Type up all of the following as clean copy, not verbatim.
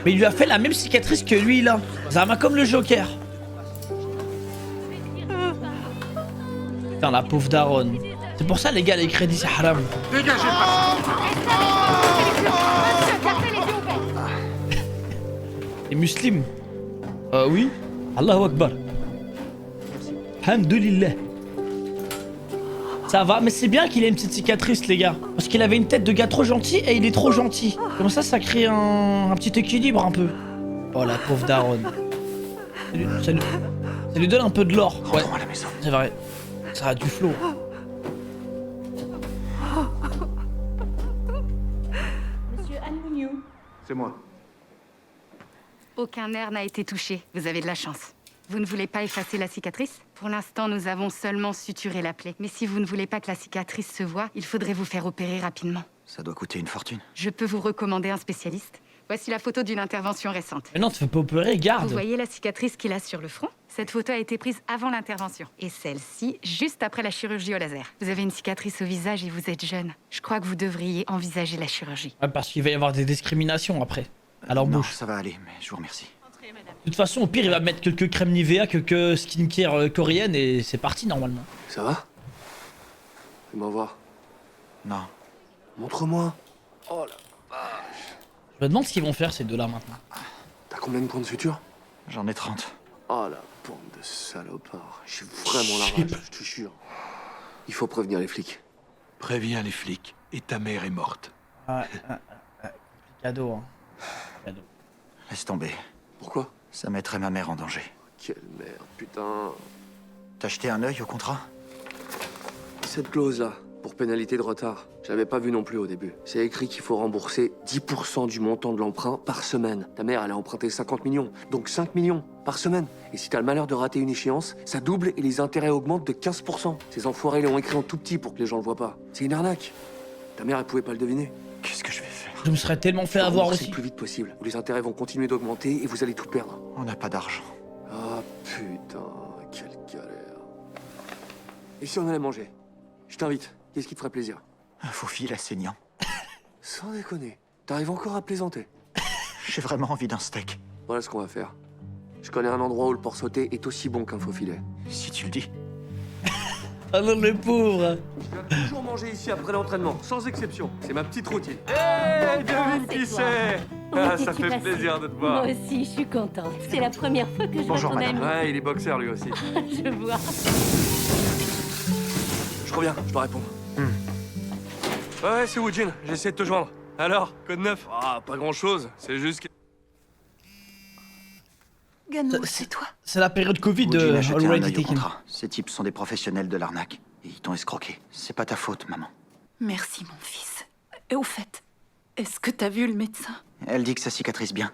Mais il lui a fait la même cicatrice que lui là. Zama comme le Joker. Putain la pauvre daronne. C'est pour ça les gars les crédits c'est haram. Dégagez le passage. Les musulmans. Oui. Allahu Akbar. Alhamdulillah. Ça va, mais c'est bien qu'il ait une petite cicatrice les gars. Parce qu'il avait une tête de gars trop gentil et il est trop gentil. Comme ça crée un petit équilibre un peu. Oh la pauvre daronne. Ça lui donne un peu de l'or. Ouais, Rentrons à la maison. c'est vrai. Ça a du flow. Monsieur Almuniou. C'est moi. Aucun nerf n'a été touché. Vous avez de la chance. Vous ne voulez pas effacer la cicatrice? Pour l'instant, nous avons seulement suturé la plaie. Mais si vous ne voulez pas que la cicatrice se voie, il faudrait vous faire opérer rapidement. Ça doit coûter une fortune. Je peux vous recommander un spécialiste. Voici la photo d'une intervention récente. Mais non, tu fais pas opérer, Vous garde. voyez la cicatrice qu'il a sur le front? Cette photo a été prise avant l'intervention. Et celle-ci, juste après la chirurgie au laser. Vous avez une cicatrice au visage et vous êtes jeune. Je crois que vous devriez envisager la chirurgie. Ouais, parce qu'il va y avoir des discriminations après. À Non, l'embauche. ça va aller, mais je vous remercie. De toute façon, au pire, il va mettre quelques crèmes Nivea, quelques skincare coréennes et c'est parti normalement. Ça va? Fais-moi voir. Non. Montre-moi. Oh là. Je me demande ce qu'ils vont faire ces deux-là maintenant. T'as combien de points de suture? J'en ai 30. Oh la bande de salopards. J'ai vraiment la rage, je te jure. Il faut prévenir les flics. Préviens les flics, et ta mère est morte. Cadeau, hein. Cadeau. Laisse tomber. Pourquoi? Ça mettrait ma mère en danger. Quelle merde, putain. T'as jeté un œil au contrat? Cette clause-là, pour pénalité de retard, je l'avais pas vue non plus au début. C'est écrit qu'il faut rembourser 10% du montant de l'emprunt par semaine. Ta mère, elle a emprunté 50 millions, donc 5 millions par semaine. Et si t'as le malheur de rater une échéance, ça double et les intérêts augmentent de 15%. Ces enfoirés l'ont écrit en tout petit pour que les gens le voient pas. C'est une arnaque. Ta mère, elle pouvait pas le deviner. Qu'est-ce que je vais faire? Je me serais tellement fait Faut avoir rembourser aussi. le plus vite possible, ou les intérêts vont continuer d'augmenter et vous allez tout perdre. On n'a pas d'argent. Ah putain, quelle galère. Et si on allait manger? Je t'invite. Qu'est-ce qui te ferait plaisir? Un faux fil à saignant. Sans déconner. T'arrives encore à plaisanter. J'ai vraiment envie d'un steak. Voilà ce qu'on va faire. Je connais un endroit où le porc sauté est aussi bon qu'un faux filet. Si tu le dis. Ah non, le pauvre. Je viens toujours manger ici après l'entraînement, sans exception. C'est ma petite routine. Hey, devine qui c'est. Ah, ça fait plaisir de te voir. Moi aussi, je suis contente. C'est la première fois que je vois Bonjour, ton madame. ami. Ouais, il est boxeur lui aussi. Je vois. Je reviens, je dois répondre. Ouais, c'est Woojin, j'ai essayé de te joindre. Alors, code 9? Ah, pas grand chose, c'est juste que... Ganou, C'est- c'est toi. C'est la période Covid de Woojin a jeté un Already œil au Taken. contrat. Ces types sont des professionnels de l'arnaque. Et ils t'ont escroqué. C'est pas ta faute, maman. Merci, mon fils. Et au fait, est-ce que t'as vu le médecin? Elle dit que ça cicatrise bien.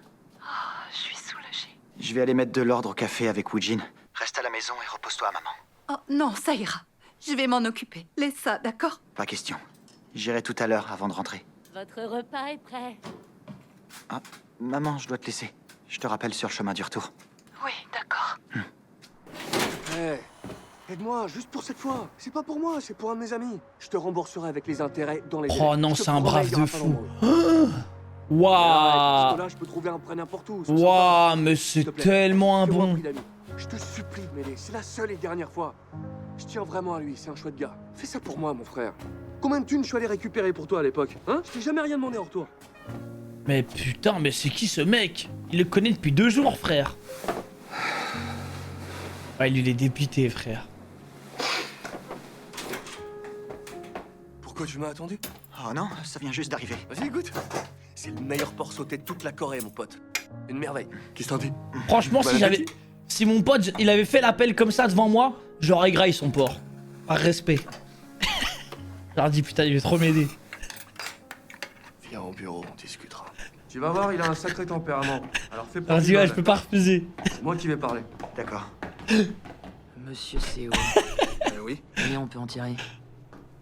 Je suis soulagée. Je vais aller mettre de l'ordre au café avec Woojin. Reste à la maison et repose-toi, maman. Oh, non, ça ira. Je vais m'en occuper. Laisse ça, d'accord? Pas question. J'irai tout à l'heure avant de rentrer. Votre repas est prêt. Ah, maman, je dois te laisser. Je te rappelle sur le chemin du retour. Oui, d'accord. Hé, aide-moi, juste pour cette fois. C'est pas pour moi, c'est pour un de mes amis. Je te rembourserai avec les intérêts dans les Oh délais. non, Je te c'est un promets, brave il y aura de pas fou. d'embrouille. Parce Waouh. que là, je peux trouver un prêt n'importe où. c'est Waouh, sympa. mais S'il c'est te plaît, tellement un fais-moi bon. prix d'ami. Je te supplie de m'aider, c'est la seule et dernière fois. Je tiens vraiment à lui, c'est un chouette gars. Fais ça pour moi, mon frère. Combien de thunes je suis allé récupérer pour toi à l'époque? Hein? Je t'ai jamais rien demandé en retour. Mais putain, mais c'est qui ce mec? Il le connaît depuis 2 jours, frère. Ah, il est dépité, frère. Pourquoi tu m'as attendu? Oh non, ça vient juste d'arriver. Vas-y, goûte. C'est le meilleur porc sauté de toute la Corée, mon pote. Une merveille. Qu'est-ce que t'en dis? Franchement, Bon si j'avais. appétit. Si mon pote, il avait fait l'appel comme ça devant moi, j'aurais graillé son porc. Par respect. J'aurais dit putain, il veut trop m'aider. Viens au bureau, on discutera. Tu vas voir, il a un sacré tempérament. Alors fais pas. J'aurais dit ouais, je peux pas refuser. C'est moi qui vais parler. D'accord. Monsieur CEO, Oui, combien on peut en tirer?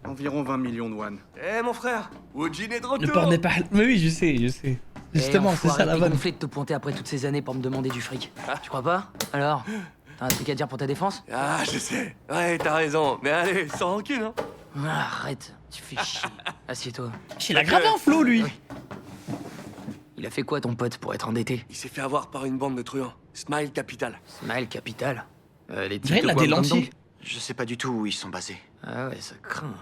environ 20 millions de won. Eh mon frère, Woojin est de Le retour. porc n'est pas. Mais oui, je sais, je sais. Justement, c'est ça la vanne. gonflé de te pointer après toutes ces années pour me demander du fric. Tu crois pas? Alors, t'as un truc à dire pour ta défense? Ah, je sais. Ouais, t'as raison. Mais allez, sans rancune, hein. Ah, arrête, tu fais chier. Assieds-toi. Il a grave un flow, lui. Oui. Il a fait quoi ton pote pour être endetté? Il s'est fait avoir par une bande de truands. Smile Capital. Smile Capital. Les Dirait, types il de a quoi, des comme lentilles. donc? Je sais pas du tout où ils sont basés. Ah ouais, ça craint.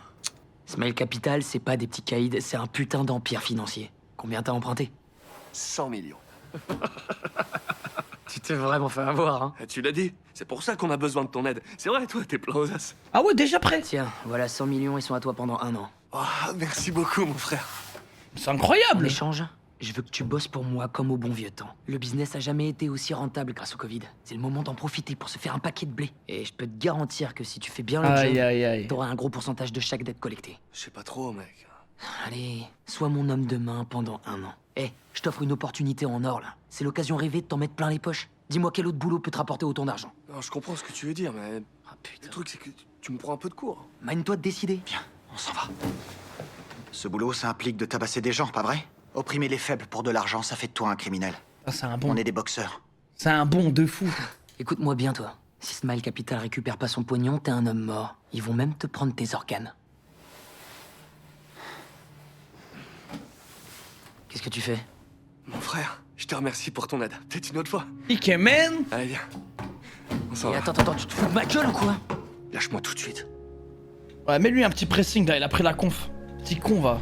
Smile Capital, c'est pas des petits caïds, c'est un putain d'empire financier. Combien t'as emprunté? 100 millions. Tu t'es vraiment fait avoir, hein? Ah, tu l'as dit. C'est pour ça qu'on a besoin de ton aide. C'est vrai, toi, t'es plein aux as. Ah ouais, déjà prêt. Tiens, voilà 100 millions, ils sont à toi pendant 1 an. Oh, merci beaucoup, mon frère. C'est En incroyable. échange, je veux que tu bosses pour moi comme au bon vieux temps. Le business a jamais été aussi rentable grâce au Covid. C'est le moment d'en profiter pour se faire un paquet de blé. Et je peux te garantir que si tu fais bien le Aïe, job, aïe, aïe. t'auras un gros pourcentage de chaque dette collectée. Je sais pas trop, mec. Allez, sois mon homme de main pendant 1 an. Eh, je t'offre une opportunité en or, là. C'est l'occasion rêvée de t'en mettre plein les poches. Dis-moi quel autre boulot peut te rapporter autant d'argent. Non, je comprends ce que tu veux dire, mais Ah le putain. truc, c'est que tu me prends un peu de court. Mine-toi de décider. Bien, on s'en va. Ce boulot, ça implique de tabasser des gens, pas vrai? Opprimer les faibles pour de l'argent, ça fait de toi un criminel. Ah, c'est un bon. On est des boxeurs. C'est un bon de fou. Écoute-moi bien, toi. Si Smile Capital récupère pas son pognon, t'es un homme mort. Ils vont même te prendre tes organes. Qu'est-ce que tu fais? Mon frère, je te remercie pour ton aide. Peut-être une autre fois. Ike man. Allez, viens. On s'en Et va. attends, tu te fous de ma gueule ou quoi? Lâche-moi tout de suite. Ouais, mets-lui un petit pressing là, il a pris la conf. Petit con va.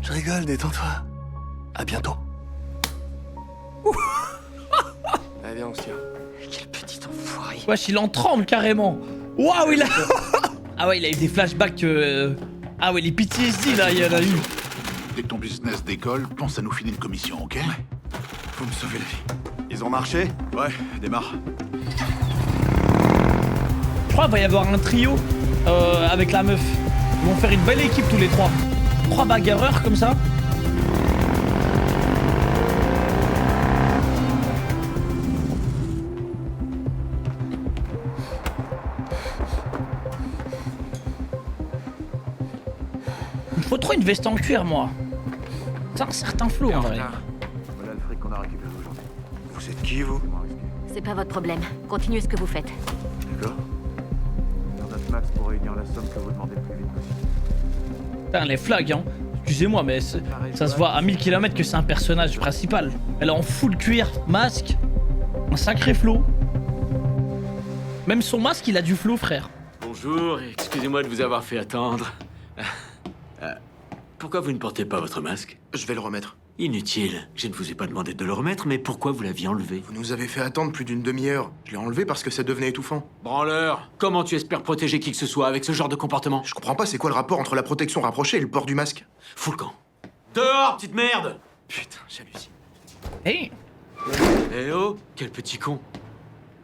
Je rigole, détends-toi. À bientôt. Allez, viens, on se tire. Quel petit enfoiré. Wesh, il en tremble carrément. Waouh, il a. Ah ouais, il a eu des flashbacks. Ah ouais, les PTSD là, il y en a eu. Dès que ton business décolle, pense à nous filer une commission, ok? Faut me sauver la vie. Ils ont marché? Ouais, démarre. Je crois qu'il va y avoir un trio avec la meuf. Ils vont faire une belle équipe tous les trois. 3 bagarreurs comme ça. Il me faut trop une veste en cuir, moi. C'est un certain flow en vrai. Voilà le fric qu'on a récupéré aujourd'hui. Vous êtes qui, vous? C'est pas votre problème. Continuez ce que vous faites. D'accord. Dans notre max pour réunir la somme que vous demandez le plus vite possible. Putain, les flags, hein. Excusez-moi, mais ça se voit à 1000 km que c'est un personnage principal. Elle est en full cuir, masque, un sacré flow. Même son masque, il a du flow, frère. Bonjour, excusez-moi de vous avoir fait attendre. Pourquoi vous ne portez pas votre masque? Je vais le remettre. Inutile, je ne vous ai pas demandé de le remettre, mais pourquoi vous l'aviez enlevé? Vous nous avez fait attendre plus d'une demi-heure. Je l'ai enlevé parce que ça devenait étouffant. Branleur, comment tu espères protéger qui que ce soit avec ce genre de comportement? Je comprends pas, c'est quoi le rapport entre la protection rapprochée et le port du masque? Fous le camp. Dehors, petite merde! Putain, j'hallucine. Hey, Eh oh, quel petit con.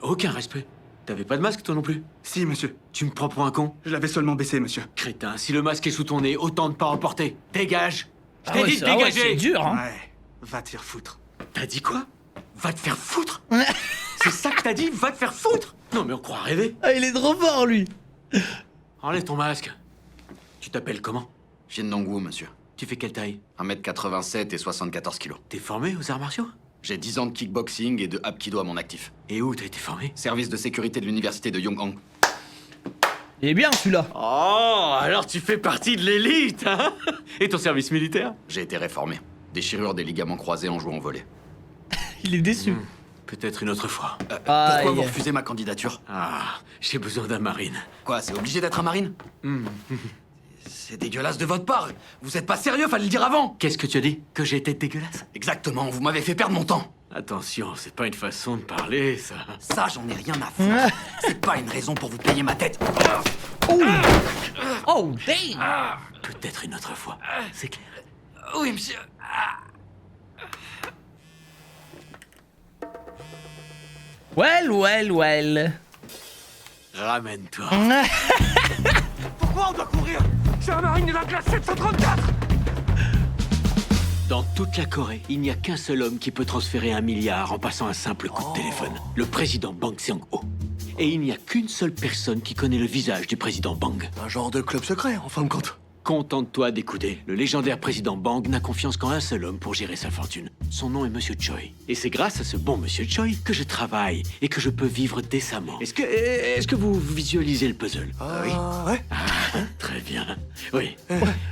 Aucun respect. T'avais pas de masque, toi non plus? Si, monsieur. Tu me prends pour un con? Je l'avais seulement baissé, monsieur. Crétin, si le masque est sous ton nez, autant de pas en porter. Dégage! Je ah t'ai ouais, dit de c'est- ah ouais, dégager! c'est dur, hein. Ouais. Va te faire foutre. T'as dit quoi? Va te faire foutre? C'est ça que t'as dit? Va te faire foutre? Non mais on croit rêver. Ah, il est trop fort, lui. Enlève ton masque. Tu t'appelles comment? Jin Dongwu, monsieur. Tu fais quelle taille? 1m87 et 74 kilos. T'es formé aux arts martiaux? J'ai 10 ans de kickboxing et de Hapkido à mon actif. Et où t'as été formé? Service de sécurité de l'université de Yonghang. Il est bien, celui-là. Oh, alors tu fais partie de l'élite, hein? Et ton service militaire? J'ai été réformé. Déchirure des ligaments croisés en jouant au volley. Il est déçu. Peut-être une autre fois. Aïe. Pourquoi vous refusez ma candidature? Ah, j'ai besoin d'un marine. Quoi, c'est obligé d'être un marine? C'est dégueulasse de votre part. Vous êtes pas sérieux, fallait le dire avant. Qu'est-ce que tu as dit? Que j'ai été dégueulasse? Exactement, vous m'avez fait perdre mon temps. Attention, c'est pas une façon de parler, ça. Ça, j'en ai rien à foutre. C'est pas une raison pour vous payer ma tête. Oh, damn. Peut-être une autre fois. C'est clair. Oui, monsieur. Well. Ramène-toi. Pourquoi on doit courir? C'est un marine de la classe 734. Dans toute la Corée, il n'y a qu'un seul homme qui peut transférer 1 milliard en passant un simple coup de téléphone. Le président Bang Seong-ho. Et il n'y a qu'une seule personne qui connaît le visage du président Bang. Un genre de club secret, en fin de compte. Contente-toi d'écouter. Le légendaire président Bang n'a confiance qu'en un seul homme pour gérer sa fortune. Son nom est Monsieur Choi. Et c'est grâce à ce bon Monsieur Choi que je travaille et que je peux vivre décemment. Est-ce que vous visualisez le puzzle? Ah oui. Ouais. Très bien. Oui.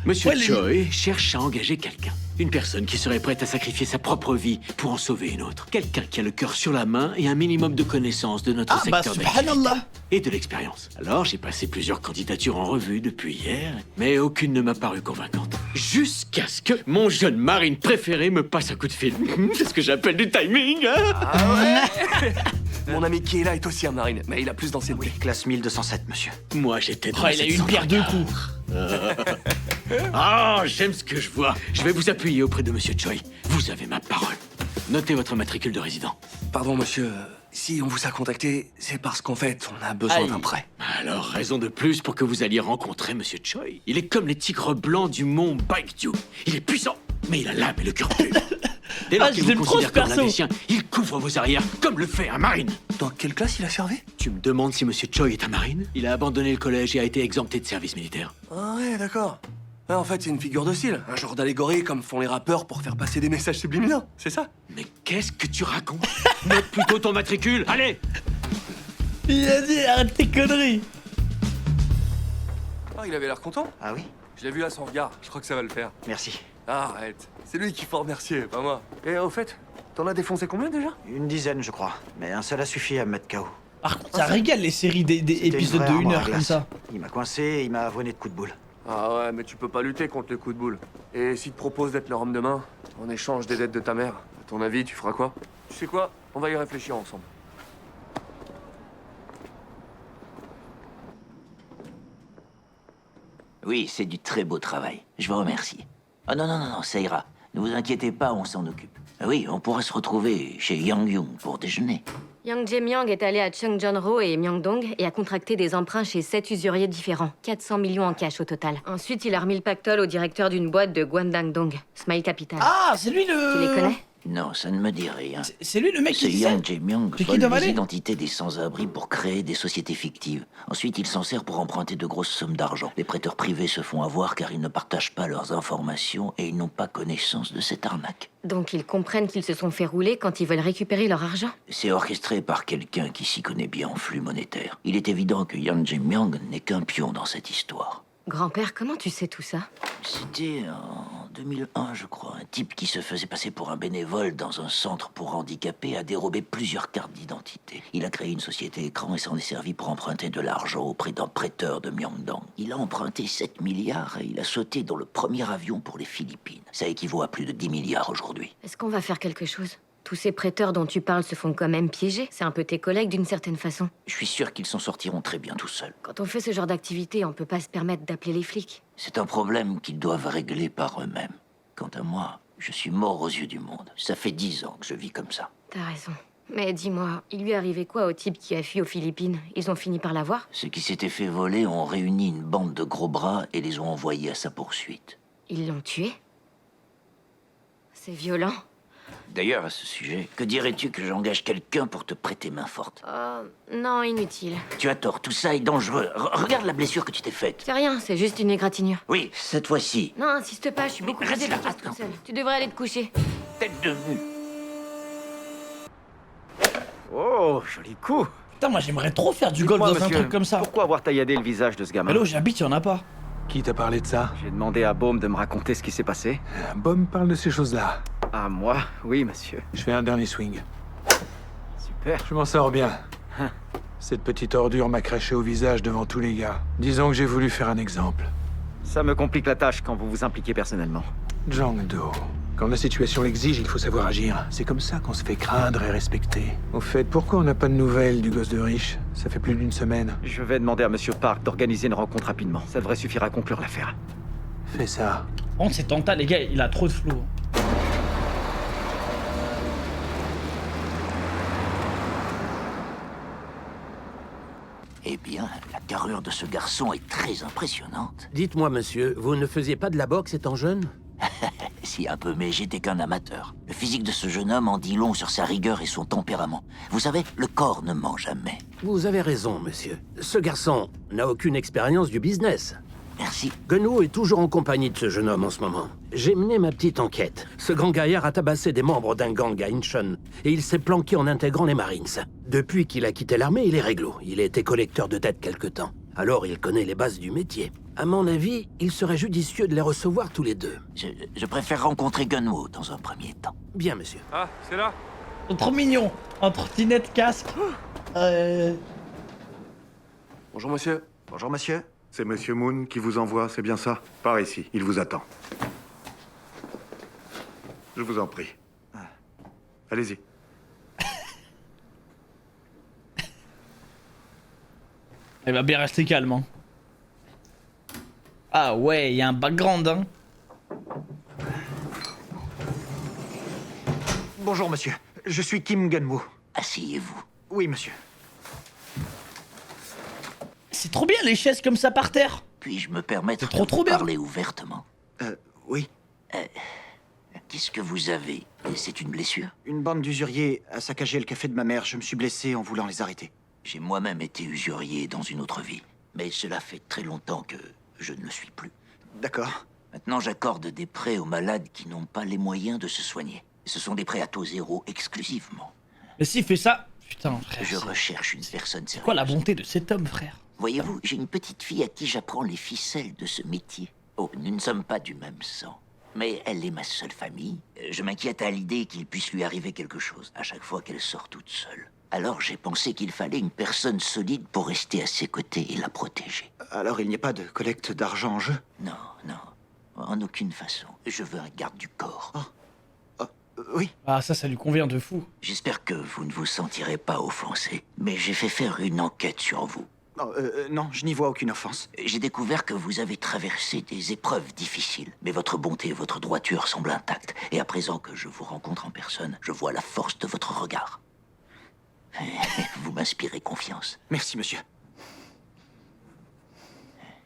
Monsieur Ouais, les- Choi cherche à engager quelqu'un. Une personne qui serait prête à sacrifier sa propre vie pour en sauver une autre. Quelqu'un qui a le cœur sur la main et un minimum de connaissances de notre Ah bah secteur d'activité. subhanallah. Et de l'expérience. Alors, j'ai passé plusieurs candidatures en revue depuis hier, mais aucune ne m'a paru convaincante. Jusqu'à ce que mon jeune marine préféré me passe un coup de fil. C'est ce que j'appelle du timing, hein. Ah ouais. Mon ami Kiela est aussi un marine, mais il a plus d'ancienneté. Oui, classe 1207, monsieur. Moi, j'étais dans Oh, il a eu une pierre deux coups. Ah, j'aime ce que je vois. Je vais vous appuyer auprès de Monsieur Choi. Vous avez ma parole. Notez votre matricule de résident. Pardon, monsieur. Si on vous a contacté, c'est parce qu'en fait, on a besoin Aïe. d'un prêt. Alors, raison de plus pour que vous alliez rencontrer Monsieur Choi. Il est comme les tigres blancs du mont Baekdu. Il est puissant, mais il a l'âme et le cœur pur. Dès lors Ah, qu'il je l'aime vous trop, considère ce comme l'un perso. des siens, il couvre vos arrières comme le fait un marine. Dans quelle classe il a servi? Tu me demandes si Monsieur Choi est un marine? Il a abandonné le collège et a été exempté de service militaire. Ah ouais, d'accord. Ouais, en fait, c'est une figure de style. Un genre d'allégorie comme font les rappeurs pour faire passer des messages subliminaux. C'est ça? Mais qu'est-ce que tu racontes? Note plutôt ton matricule, allez! Il a dit arrête tes conneries. Ah, il avait l'air content. Ah oui? Je l'ai vu à son regard. Je crois que ça va le faire. Merci. Ah, arrête. C'est lui qu'il faut remercier, pas moi. Et au fait, t'en as défoncé combien déjà? Une dizaine, je crois. Mais un seul a suffi à me mettre KO. Par contre, ça régale les séries des C'était une épisodes vraie de 1 armoire à heure comme glace. ça. Il m'a coincé et il m'a avoiné de coups de boule. Ah ouais, mais tu peux pas lutter contre les coups de boule. Et s'il te propose d'être leur homme de main, en échange des dettes de ta mère, à ton avis, tu feras quoi? Tu sais quoi? On va y réfléchir ensemble. Oui, c'est du très beau travail. Je vous remercie. Ah non, ça ira. Ne vous inquiétez pas, on s'en occupe. Ah oui, on pourra se retrouver chez Yang Yung pour déjeuner. Yang Jae-myung est allé à Cheongjeonro et Myeongdong et a contracté des emprunts chez 7 usuriers différents. 400 millions en cash au total. Ensuite, il a remis le pactole au directeur d'une boîte de Guangdong, Smile Capital. Ah, c'est lui Tu les le... connais? Non, ça ne me dit rien. C'est lui le mec Ce qui disait... Yang Jae-myung C'est qui, vole Dovalé les identités des sans-abri pour créer des sociétés fictives. Ensuite, il s'en sert pour emprunter de grosses sommes d'argent. Les prêteurs privés se font avoir car ils ne partagent pas leurs informations et ils n'ont pas connaissance de cette arnaque. Donc ils comprennent qu'ils se sont fait rouler quand ils veulent récupérer leur argent? C'est orchestré par quelqu'un qui s'y connaît bien en flux monétaire. Il est évident que Yang Jae-myung n'est qu'un pion dans cette histoire. Grand-père, comment tu sais tout ça? C'était en 2001, je crois. Un type qui se faisait passer pour un bénévole dans un centre pour handicapés a dérobé plusieurs cartes d'identité. Il a créé une société écran et s'en est servi pour emprunter de l'argent auprès d'un prêteur de Myeongdong. Il a emprunté 7 milliards et il a sauté dans le premier avion pour les Philippines. Ça équivaut à plus de 10 milliards aujourd'hui. Est-ce qu'on va faire quelque chose? Tous ces prêteurs dont tu parles se font quand même piéger. C'est un peu tes collègues d'une certaine façon. Je suis sûr qu'ils s'en sortiront très bien tout seuls. Quand on fait ce genre d'activité, on peut pas se permettre d'appeler les flics. C'est un problème qu'ils doivent régler par eux-mêmes. Quant à moi, je suis mort aux yeux du monde. Ça fait 10 ans que je vis comme ça. T'as raison. Mais dis-moi, il lui est arrivé quoi au type qui a fui aux Philippines? Ils ont fini par l'avoir? Ceux qui s'étaient fait voler ont réuni une bande de gros bras et les ont envoyés à sa poursuite. Ils l'ont tué? C'est violent. D'ailleurs, à ce sujet, que dirais-tu que j'engage quelqu'un pour te prêter main forte? Non, inutile. Tu as tort, tout ça est dangereux. Regarde la blessure que tu t'es faite. C'est rien, c'est juste une égratignure. Oui, cette fois-ci. Non, insiste pas, je suis beaucoup plus reste là, efficace attends. toute seule. Tu devrais aller te coucher. Tête de mule. Oh, joli coup. Putain, moi j'aimerais trop faire du golf Dites-moi, dans un monsieur, truc comme ça. Pourquoi avoir tailladé le visage de ce gamin? Mais là où j'habite, y'en a pas. Qui t'a parlé de ça? J'ai demandé à Baume de me raconter ce qui s'est passé. Baume parle de ces choses-là. Ah, moi? Oui, monsieur. Je fais un dernier swing. Super. Je m'en sors bien. Cette petite ordure m'a craché au visage devant tous les gars. Disons que j'ai voulu faire un exemple. Ça me complique la tâche quand vous vous impliquez personnellement. Jang-do. Quand la situation l'exige, il faut savoir agir. C'est comme ça qu'on se fait craindre et respecter. Au fait, pourquoi on n'a pas de nouvelles du gosse de riche? Ça fait plus d'une semaine. Je vais demander à Monsieur Park d'organiser une rencontre rapidement. Ça devrait suffire à conclure l'affaire. Fais ça. Par contre, c'est Tanta, les gars, il a trop de flow. Eh bien, la carrure de ce garçon est très impressionnante. Dites-moi, monsieur, vous ne faisiez pas de la boxe étant jeune? Si un peu, mais j'étais qu'un amateur. Le physique de ce jeune homme en dit long sur sa rigueur et son tempérament. Vous savez, le corps ne ment jamais. Vous avez raison, monsieur. Ce garçon n'a aucune expérience du business. Merci. Gunnoo est toujours en compagnie de ce jeune homme en ce moment. J'ai mené ma petite enquête. Ce grand gaillard a tabassé des membres d'un gang à Incheon et il s'est planqué en intégrant les Marines. Depuis qu'il a quitté l'armée, il est réglo. Il a été collecteur de dettes quelque temps. alors il connaît les bases du métier. À mon avis, il serait judicieux de les recevoir tous les deux. Je préfère rencontrer Gunwo dans un premier temps. Bien, monsieur. Ah, c'est là. C'est trop mignon. En trottinette, casque. Bonjour, monsieur. Bonjour, monsieur. C'est Monsieur Moon qui vous envoie, c'est bien ça? Par ici, il vous attend. Je vous en prie. Allez-y. Elle va bien rester calme. Hein. Ah ouais, il y a un background. Hein. Bonjour, monsieur. Je suis Kim Gunwo. Asseyez-vous. Oui, monsieur. C'est trop bien les chaises comme ça par terre. Puis-je me permettre trop, de trop vous bien. parler ouvertement? Oui. Qu'est-ce que vous avez? C'est une blessure? Une bande d'usuriers a saccagé le café de ma mère. Je me suis blessé en voulant les arrêter. J'ai moi-même été usurier dans une autre vie. Mais cela fait très longtemps que je ne le suis plus. D'accord. Maintenant, j'accorde des prêts aux malades qui n'ont pas les moyens de se soigner. Ce sont des prêts à taux zéro exclusivement. Mais s'il fait ça... Putain, frère. Je recherche une personne sérieuse. Quoi la bonté de cet homme, frère? Voyez-vous, j'ai une petite fille à qui j'apprends les ficelles de ce métier. Oh, nous ne sommes pas du même sang. Mais elle est ma seule famille. Je m'inquiète à l'idée qu'il puisse lui arriver quelque chose à chaque fois qu'elle sort toute seule. Alors j'ai pensé qu'il fallait une personne solide pour rester à ses côtés et la protéger. Alors il n'y a pas de collecte d'argent en jeu? Non, non. En aucune façon. Je veux un garde du corps. Oui. Ah ça lui convient de fou. J'espère que vous ne vous sentirez pas offensé. Mais j'ai fait faire une enquête sur vous. Non, je n'y vois aucune offense. J'ai découvert que vous avez traversé des épreuves difficiles. Mais votre bonté et votre droiture semblent intactes. Et à présent que je vous rencontre en personne, je vois la force de votre regard. Vous m'inspirez confiance. Merci, monsieur.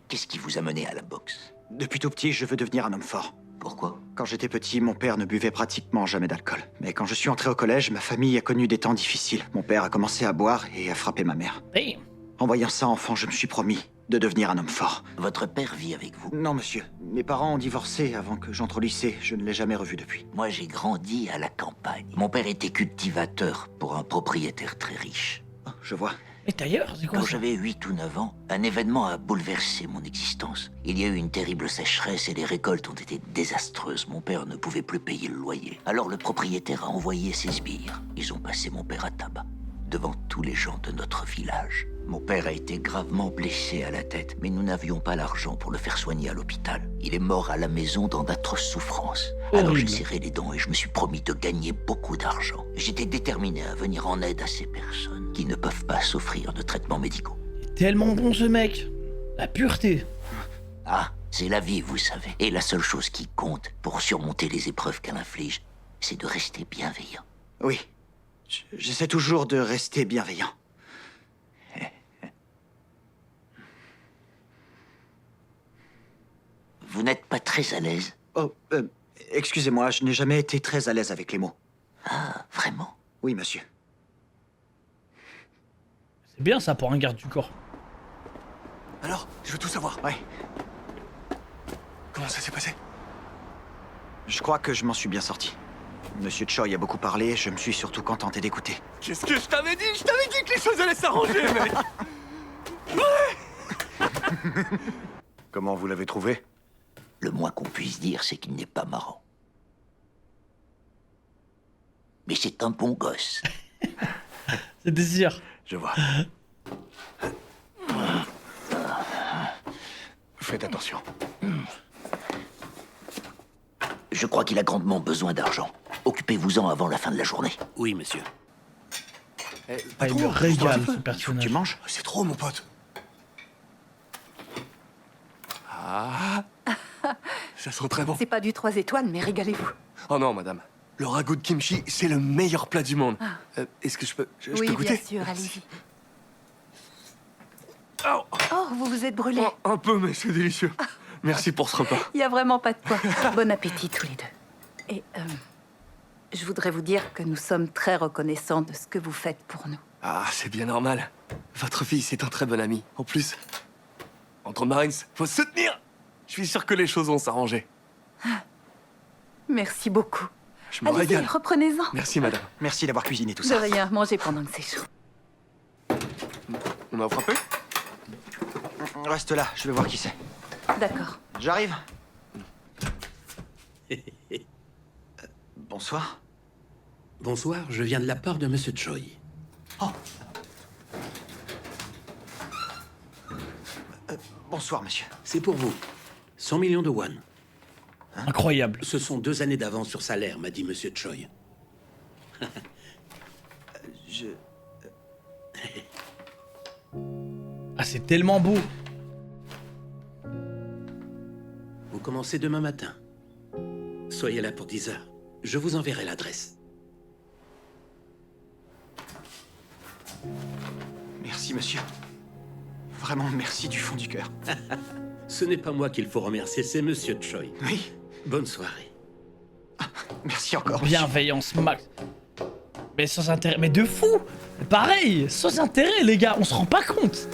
Qu'est-ce qui vous a mené à la boxe? Depuis tout petit, je veux devenir un homme fort. Pourquoi? Quand j'étais petit, mon père ne buvait pratiquement jamais d'alcool. Mais quand je suis entré au collège, ma famille a connu des temps difficiles. Mon père a commencé à boire et à frapper ma mère. Hey. En voyant ça enfant, je me suis promis de devenir un homme fort. Votre père vit avec vous? Non, monsieur. Mes parents ont divorcé avant que j'entre au lycée. Je ne l'ai jamais revu depuis. Moi, j'ai grandi à la campagne. Mon père était cultivateur pour un propriétaire très riche. Oh, je vois. Mais d'ailleurs, c'est quoi Quand ça? j'avais 8 ou 9 ans, un événement a bouleversé mon existence. Il y a eu une terrible sécheresse et les récoltes ont été désastreuses. Mon père ne pouvait plus payer le loyer. Alors le propriétaire a envoyé ses sbires. Ils ont passé mon père à tabac, devant tous les gens de notre village. Mon père a été gravement blessé à la tête, mais nous n'avions pas l'argent pour le faire soigner à l'hôpital. Il est mort à la maison dans d'atroces souffrances. Alors j'ai serré les dents et je me suis promis de gagner beaucoup d'argent. J'étais déterminé à venir en aide à ces personnes qui ne peuvent pas s'offrir de traitements médicaux. Tellement bon ce mec. La pureté. Ah, c'est la vie, vous savez. Et la seule chose qui compte pour surmonter les épreuves qu'elle inflige, c'est de rester bienveillant. Oui. J'essaie toujours de rester bienveillant. Vous n'êtes pas très à l'aise? Oh, excusez-moi, je n'ai jamais été très à l'aise avec les mots. Ah, vraiment? Oui, monsieur. C'est bien ça pour un garde du corps. Alors, je veux tout savoir. Ouais. Comment ça s'est passé? Je crois que je m'en suis bien sorti. Monsieur Choi a beaucoup parlé, je me suis surtout contenté d'écouter. Qu'est-ce que je t'avais dit? Je t'avais dit que les choses allaient s'arranger, mec. Comment vous l'avez trouvé? Le moins qu'on puisse dire, c'est qu'il n'est pas marrant. Mais c'est un bon gosse. C'était sûr. Je vois. Faites attention. Je crois qu'il a grandement besoin d'argent. Occupez-vous-en avant la fin de la journée. Oui, monsieur. Ah, il me régale ce personnage. Tu manges? C'est trop, mon pote. Ah, ça sent très bon. C'est pas du 3 étoiles, mais régalez-vous. Oh non, madame. Le ragoût de kimchi, c'est le meilleur plat du monde. Est-ce que je peux Oui, peux goûter? bien sûr, allez-y. Oh, Oh, vous vous êtes brûlé. oh, un peu, mais c'est délicieux. Merci pour ce repas. Il y a vraiment pas de quoi. Bon appétit tous les deux. Et je voudrais vous dire que nous sommes très reconnaissants de ce que vous faites pour nous. Ah, c'est bien normal. Votre fille, c'est un très bon ami. En plus, entre Marines, faut se tenir. Je suis sûr que les choses vont s'arranger. Merci beaucoup. Je me Allez-y, régale. reprenez-en. Merci, madame. Merci d'avoir cuisiné tout De ça. rien, mangez pendant que c'est chaud. On a frappé? Reste là, je vais voir qui c'est. D'accord. J'arrive. Bonsoir. Bonsoir, je viens de la part de Monsieur Choi. Oh. Bonsoir, monsieur. C'est pour vous. 100 millions de won. Incroyable. Ce sont 2 années d'avance sur salaire, m'a dit Monsieur Choi. Je... Ah, c'est tellement beau. Vous commencez demain matin. Soyez là pour 10 heures. Je vous enverrai l'adresse. Merci, monsieur. Vraiment, merci du fond du cœur. Ce n'est pas moi qu'il faut remercier, c'est Monsieur Choi. Oui. Bonne soirée. Merci encore. Bienveillance max. Mais sans intérêt. Mais de fou. Pareil, sans intérêt, les gars. On se rend pas compte.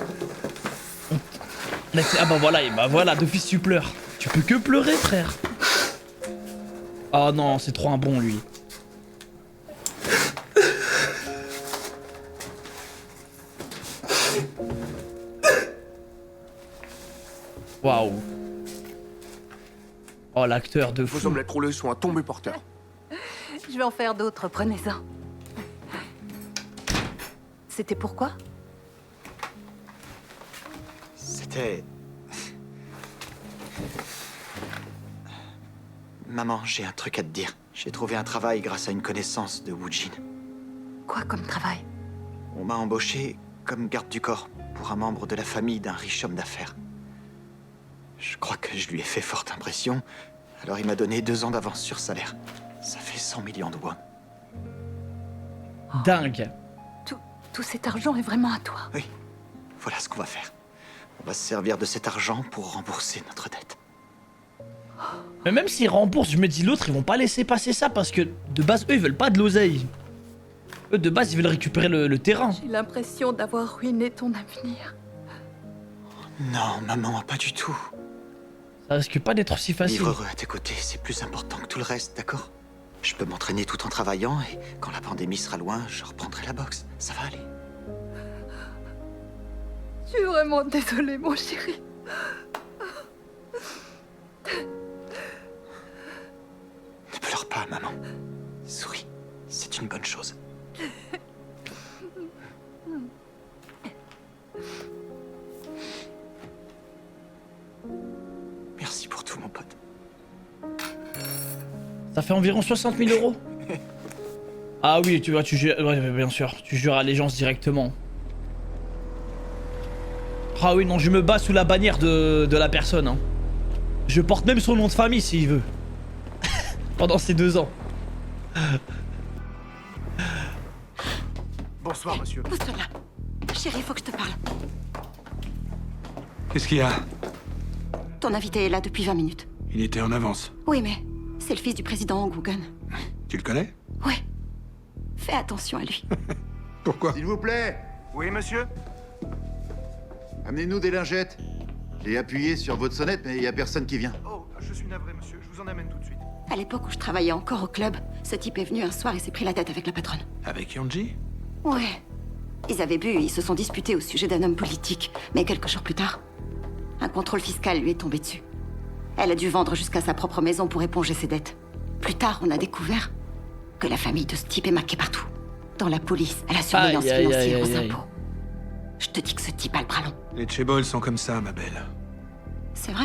Ah bah voilà, et bah voilà, d'office tu pleures. Tu peux que pleurer, frère. Oh non, c'est trop un bon, lui. Waouh. Oh, l'acteur de fou. Vos omelettes roulées sont à tomber par terre. Je vais en faire d'autres, prenez-en. C'était pourquoi? C'était... Maman, j'ai un truc à te dire. J'ai trouvé un travail grâce à une connaissance de Woojin. Quoi comme travail? On m'a embauché comme garde du corps pour un membre de la famille d'un riche homme d'affaires. Je crois que je lui ai fait forte impression, alors il m'a donné 2 ans d'avance sur salaire. Ça fait 100 millions de won. Dingue. Tout cet argent est vraiment à toi? Oui, voilà ce qu'on va faire. On va se servir de cet argent pour rembourser notre dette. Mais même s'ils remboursent, je me dis l'autre, ils vont pas laisser passer ça parce que de base, eux, ils veulent pas de l'oseille. Eux, de base, ils veulent récupérer le terrain. J'ai l'impression d'avoir ruiné ton avenir. Non, maman, pas du tout. Ça risque pas d'être si facile. Vivre heureux à tes côtés, c'est plus important que tout le reste, d'accord? Je peux m'entraîner tout en travaillant et quand la pandémie sera loin, je reprendrai la boxe. Ça va aller. Je suis vraiment désolée, mon chéri. Ne pleure pas, maman. Souris, c'est une bonne chose. Merci pour tout, mon pote. Ça fait environ 60 000 euros. Ah oui, tu vois, ouais, bien sûr, tu jures allégeance directement. Ah oui, non, je me bats sous la bannière de la personne. Hein. Je porte même son nom de famille s'il veut. Pendant ces 2 ans. Bonsoir, monsieur. Pose-toi là. Chérie, faut que je te parle. Qu'est-ce qu'il y a? Ton invité est là depuis 20 minutes. Il était en avance. Oui, mais c'est le fils du président Nguyen. Tu le connais? Ouais. Fais attention à lui. Pourquoi? S'il vous plaît. Oui, monsieur? Amenez-nous des lingettes. J'ai appuyé sur votre sonnette, mais il n'y a personne qui vient. Oh, je suis navré, monsieur. Je vous en amène tout de suite. À l'époque où je travaillais encore au club, ce type est venu un soir et s'est pris la tête avec la patronne. Avec Yonji? Ouais. Ils avaient bu et ils se sont disputés au sujet d'un homme politique. Mais quelques jours plus tard, un contrôle fiscal lui est tombé dessus. Elle a dû vendre jusqu'à sa propre maison pour éponger ses dettes. Plus tard, on a découvert que la famille de ce type est marquée partout. Dans la police, à la surveillance financière, aux impôts. Je te dis que ce type a le bras long. Les Chaebols sont comme ça, ma belle. C'est vrai?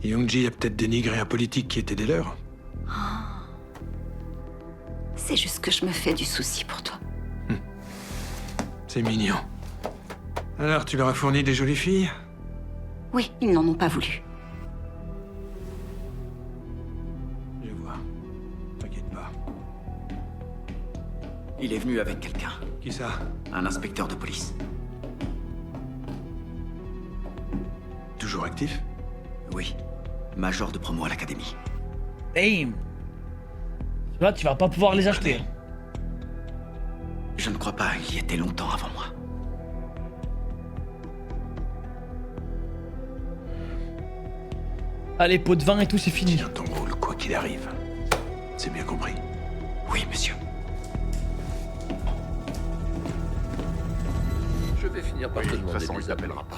Yongji a peut-être dénigré un politique qui était des leurs. C'est juste que je me fais du souci pour toi. C'est mignon. Alors, tu leur as fourni des jolies filles? Oui, ils n'en ont pas voulu. Je vois. T'inquiète pas. Il est venu avec quelqu'un. Qui ça? Un inspecteur de police. Toujours actif? Oui. Major de promo à l'académie. Damn. Là, tu vas pas pouvoir les acheter. Je ne crois pas, il y était longtemps avant moi. Allez, pot de vin et tout, c'est fini. Tiens ton rôle, quoi qu'il arrive. C'est bien compris. Oui, monsieur. Je vais finir par te demander. De toute façon, il t'appellera pas.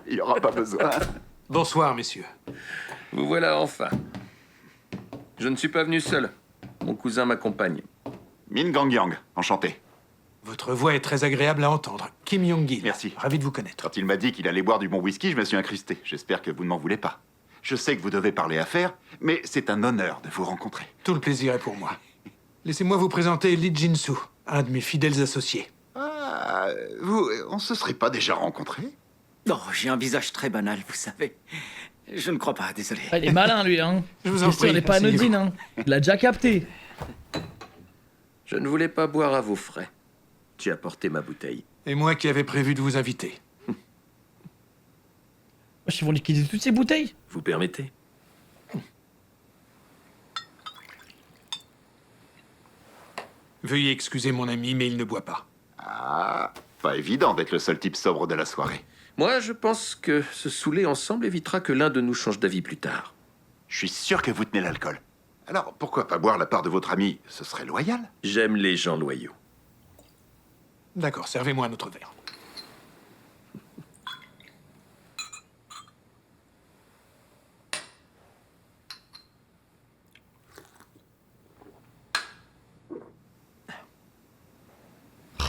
Il n'y aura pas besoin. Bonsoir, messieurs. Vous voilà enfin. Je ne suis pas venu seul. Mon cousin m'accompagne. Min Gangyang, enchanté. Votre voix est très agréable à entendre. Kim Yong-gil. Merci. Ravi de vous connaître. Quand il m'a dit qu'il allait boire du bon whisky, je me suis incrusté. J'espère que vous ne m'en voulez pas. Je sais que vous devez parler affaires, mais c'est un honneur de vous rencontrer. Tout le plaisir est pour moi. Laissez-moi vous présenter Lee Jin-soo, un de mes fidèles associés. Ah, on se serait pas déjà rencontrés? Non, j'ai un visage très banal, vous savez. Je ne crois pas, désolé. Ah, il est malin, lui, hein. Je vous en prie, il est pas asseyez-vous. anodine, hein. Il l'a déjà capté. Je ne voulais pas boire à vos frais. J'ai apporté ma bouteille. Et moi qui avais prévu de vous inviter. Ils vont liquider toutes ces bouteilles. Vous permettez? Veuillez excuser mon ami, mais il ne boit pas. Ah, pas évident d'être le seul type sobre de la soirée. Moi, je pense que se saouler ensemble évitera que l'un de nous change d'avis plus tard. Je suis sûr que vous tenez l'alcool. Alors, pourquoi pas boire la part de votre ami? Ce serait loyal. J'aime les gens loyaux. D'accord, servez-moi un autre verre.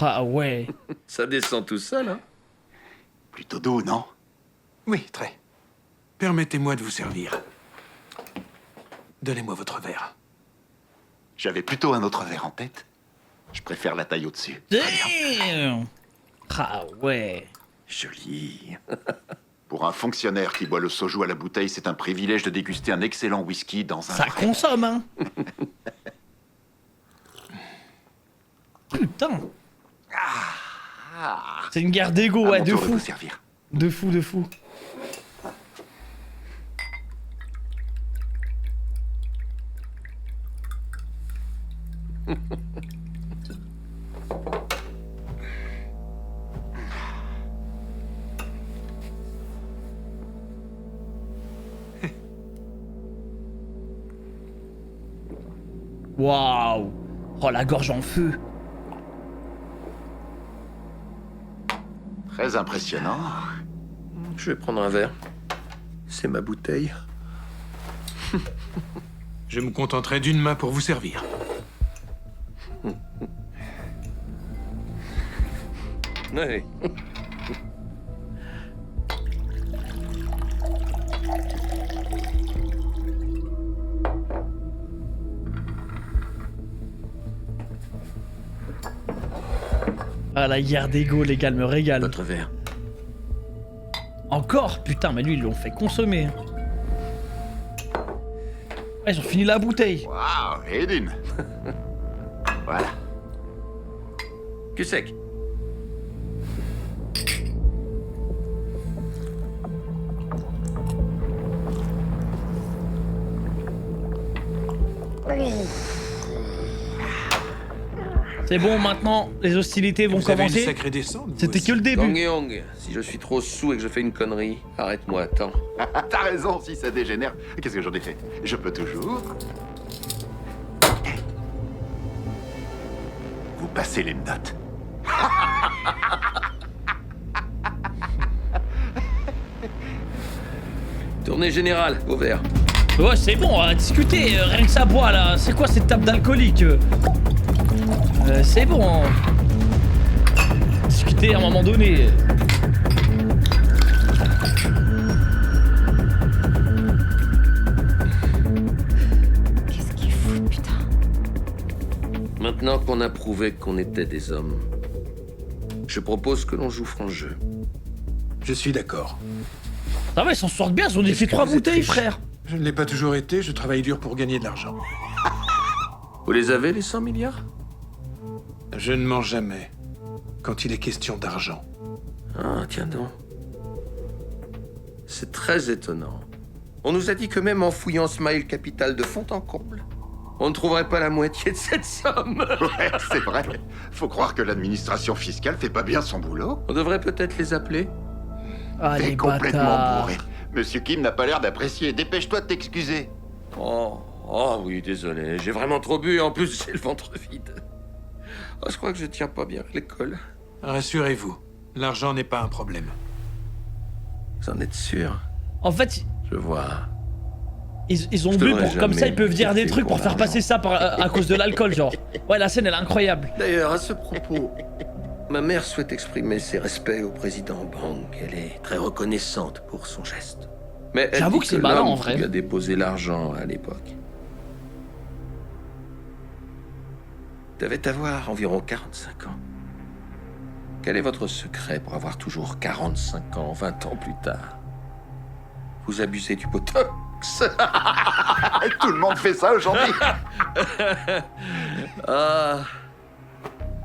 Ah ouais. Ça descend tout seul, hein? Plutôt doux, non? Oui, très. Permettez-moi de vous servir. Donnez-moi votre verre. J'avais plutôt un autre verre en tête. Je préfère la taille au-dessus. Damn. Ah ouais. Joli. Pour un fonctionnaire qui boit le soju à la bouteille, c'est un privilège de déguster un excellent whisky dans un... Ça consomme, hein. Putain. C'est une guerre d'ego, ouais, de fou. De fou, de fou. Waouh. Oh, la gorge en feu. Très impressionnant. Je vais prendre un verre. C'est ma bouteille. Je me contenterai d'une main pour vous servir. Oui. Ah, la guerre d'ego, les gars, elle me régale. Votre verre. Encore? Putain, mais lui, ils l'ont fait consommer. Ah, ils ont fini la bouteille. Waouh, Aiden. Voilà. Cul sec. C'est bon, maintenant, les hostilités vont Vous avez une commencer. sacrée descente, vous C'était aussi. que le début. Gangyang, si je suis trop saoul et que je fais une connerie, arrête-moi, attends. T'as raison, si ça dégénère. Qu'est-ce que j'en ai fait? Je peux toujours... Vous passez les notes. Tournée générale, au vert. Ouais, c'est bon, on va discuter. Rien que ça boit, là. C'est quoi cette table d'alcoolique? C'est bon. Discuter à un moment donné. Qu'est-ce qu'il fout, putain? Maintenant qu'on a prouvé qu'on était des hommes, je propose que l'on joue franc jeu. Je suis d'accord. Ça va, ils s'en sortent bien, ils ont défait 3 bouteilles, frère. Je ne l'ai pas toujours été, je travaille dur pour gagner de l'argent. Vous les avez, les 100 milliards? Je ne mens jamais quand il est question d'argent. Ah, tiens donc. C'est très étonnant. On nous a dit que même en fouillant Smile Capital de fond en comble, on ne trouverait pas la moitié de cette somme. Ouais, c'est vrai. Faut croire que l'administration fiscale fait pas bien son boulot. On devrait peut-être les appeler. Ah, T'es les complètement bâtards. bourré. Monsieur Kim n'a pas l'air d'apprécier. Dépêche-toi de t'excuser. Oh oui, désolé. J'ai vraiment trop bu et en plus j'ai le ventre vide. Oh, je crois que je tiens pas bien à l'école. Rassurez-vous, l'argent n'est pas un problème. Vous en êtes sûr? En fait, Je vois. ils ont Je bu devrais pour comme ça jamais ils peuvent dire des quitter trucs pour pour faire passer ça à cause de l'alcool, genre. Ouais, la scène elle est incroyable. D'ailleurs, à ce propos, ma mère souhaite exprimer ses respects au président Bang. Elle est très reconnaissante pour son geste. Mais elle J'avoue dit que c'est malin, l'homme en vrai. qui a déposé l'argent à l'époque devait avoir environ 45 ans. Quel est votre secret pour avoir toujours 45 ans 20 ans plus tard? Vous abusez du botox? Tout le monde fait ça aujourd'hui. Ah.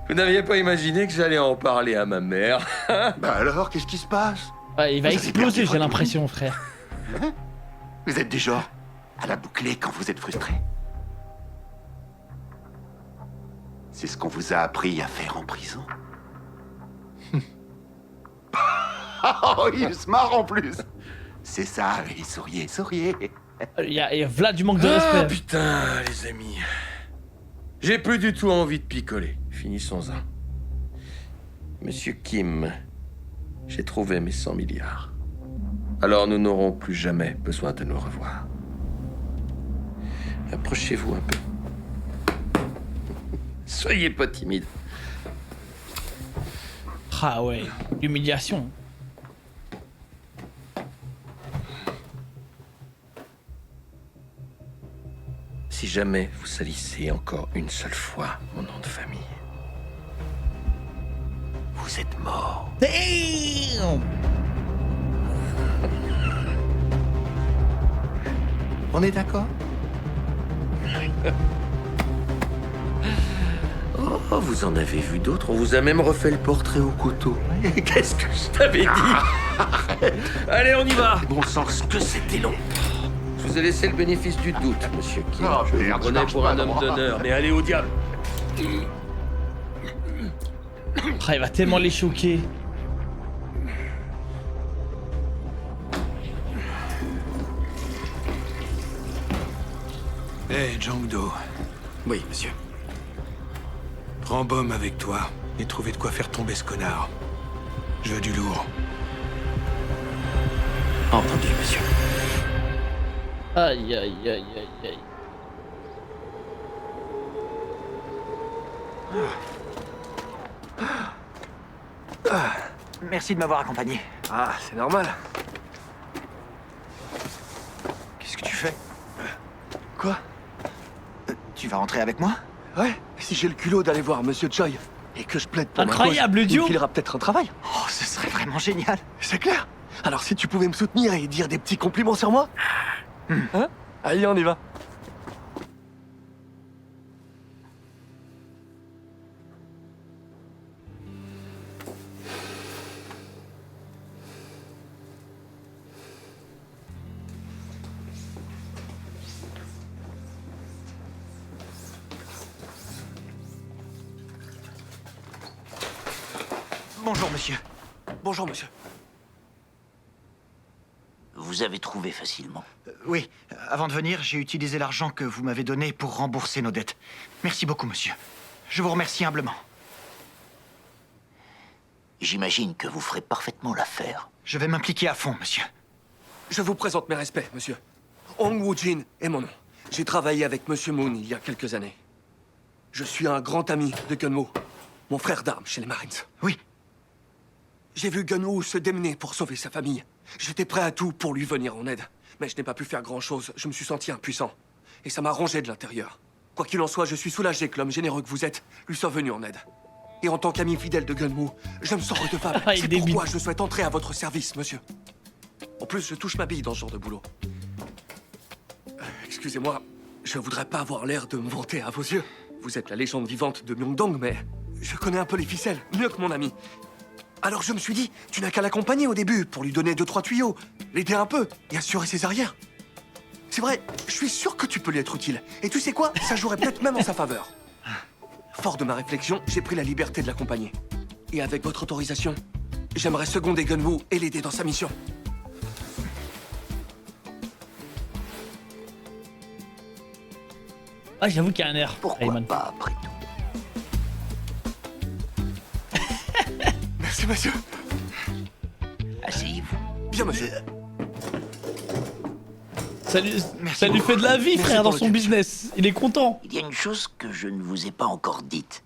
Vous n'aviez pas imaginé que j'allais en parler à ma mère? Bah alors, qu'est-ce qui se passe? Ouais, il va Vous avez exploser, perdu j'ai votre l'impression, frère. Hein? Vous êtes du genre à la boucler quand vous êtes frustré. C'est ce qu'on vous a appris à faire en prison. Oh, il se marre en plus. C'est ça, oui, souriez, souriez. Il y a Vlad du manque de Ah respect. putain, les amis. J'ai plus du tout envie de picoler. Finissons-en. Monsieur Kim, j'ai trouvé mes 100 milliards. Alors nous n'aurons plus jamais besoin de nous revoir. Approchez-vous un peu. Soyez pas timide. Ah ouais, l'humiliation. Si jamais vous salissez encore une seule fois mon nom de famille, vous êtes mort. Damn! On est d'accord? Oh, vous en avez vu d'autres. On vous a même refait le portrait au couteau. Qu'est-ce que je t'avais dit? Allez, on y va. Bon sens, que c'était long. Je vous ai laissé le bénéfice du doute, monsieur Kim. Oh, Je merde, vous je prenais marche pour pas un homme droit. d'honneur, mais allez au diable. Ah, il va tellement les choquer. Hé, Jang-do, Oui, monsieur. prends Bom avec toi et trouvez de quoi faire tomber ce connard. Je veux du lourd. Entendu, monsieur. Aïe, aïe, aïe, aïe, aïe. Merci de m'avoir accompagné. Ah, c'est normal. Qu'est-ce que tu fais? Quoi? Tu vas rentrer avec moi? Ouais, si j'ai le culot d'aller voir Monsieur Choi et que je plaide pour Incroyable, ma le cause, duo. il me filera peut-être un travail. Oh, ce serait vraiment génial. C'est clair. Alors si tu pouvais me soutenir et dire des petits compliments sur moi. Hein? Allez, on y va. Bonjour, monsieur. Bonjour, monsieur. Vous avez trouvé facilement. Oui, avant de venir, j'ai utilisé l'argent que vous m'avez donné pour rembourser nos dettes. Merci beaucoup, monsieur. Je vous remercie humblement. J'imagine que vous ferez parfaitement l'affaire. Je vais m'impliquer à fond, monsieur. Je vous présente mes respects, monsieur. Hong Woo-jin est mon nom. J'ai travaillé avec Monsieur Moon il y a quelques années. Je suis un grand ami de Gunwoo, mon frère d'armes chez les Marines. Oui. J'ai vu Gunwoo se démener pour sauver sa famille. J'étais prêt à tout pour lui venir en aide. Mais je n'ai pas pu faire grand-chose. Je me suis senti impuissant. Et ça m'a rongé de l'intérieur. Quoi qu'il en soit, je suis soulagé que l'homme généreux que vous êtes lui soit venu en aide. Et en tant qu'ami fidèle de Gunwoo, je me sens redevable. Ah, il C'est débite. pourquoi je souhaite entrer à votre service, monsieur. En plus, je touche ma bille dans ce genre de boulot. Excusez-moi, je voudrais pas avoir l'air de me vanter à vos yeux. Vous êtes la légende vivante de Myeongdong, mais je connais un peu les ficelles, mieux que mon ami. Alors je me suis dit, tu n'as qu'à l'accompagner au début pour lui donner 2-3 tuyaux, l'aider un peu et assurer ses arrières. C'est vrai, je suis sûr que tu peux lui être utile. Et tu sais quoi, ça jouerait peut-être même en sa faveur. Fort de ma réflexion, j'ai pris la liberté de l'accompagner. Et avec votre autorisation, j'aimerais seconder Gunwoo et l'aider dans sa mission. Ah, j'avoue qu'il y a un air. Pourquoi Rayman. pas, après tout? Merci, monsieur. Asseyez-vous. Bien, monsieur. Ça lui fait de la vie, frère, dans son business. Il est content. Il y a une chose que je ne vous ai pas encore dite.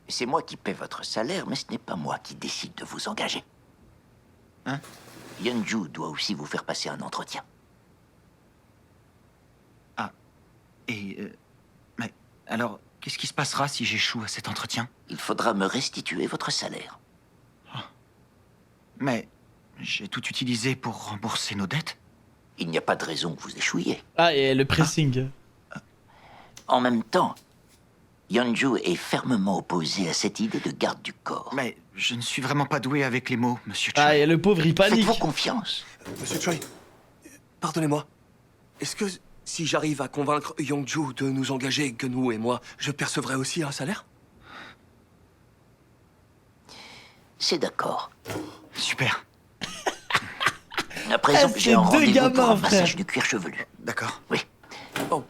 C'est moi qui paie votre salaire, mais ce n'est pas moi qui décide de vous engager. Hein? Yeonju doit aussi vous faire passer un entretien. Mais alors, qu'est-ce qui se passera si j'échoue à cet entretien? Il faudra me restituer votre salaire. Mais j'ai tout utilisé pour rembourser nos dettes. Il n'y a pas de raison que vous échouiez. Ah, et le pressing. En même temps, Yeonju est fermement opposé à cette idée de garde du corps. Mais je ne suis vraiment pas doué avec les mots, monsieur Choi. Ah, et le pauvre, il panique. Faites-vous confiance. Monsieur Choi, pardonnez-moi. Est-ce que si j'arrive à convaincre Yeonju de nous engager, Genou et moi, je percevrai aussi un salaire? C'est d'accord. Super. À présent, j'ai un rendez-vous pour un frère. massage du cuir chevelu. D'accord. Oui. Oh,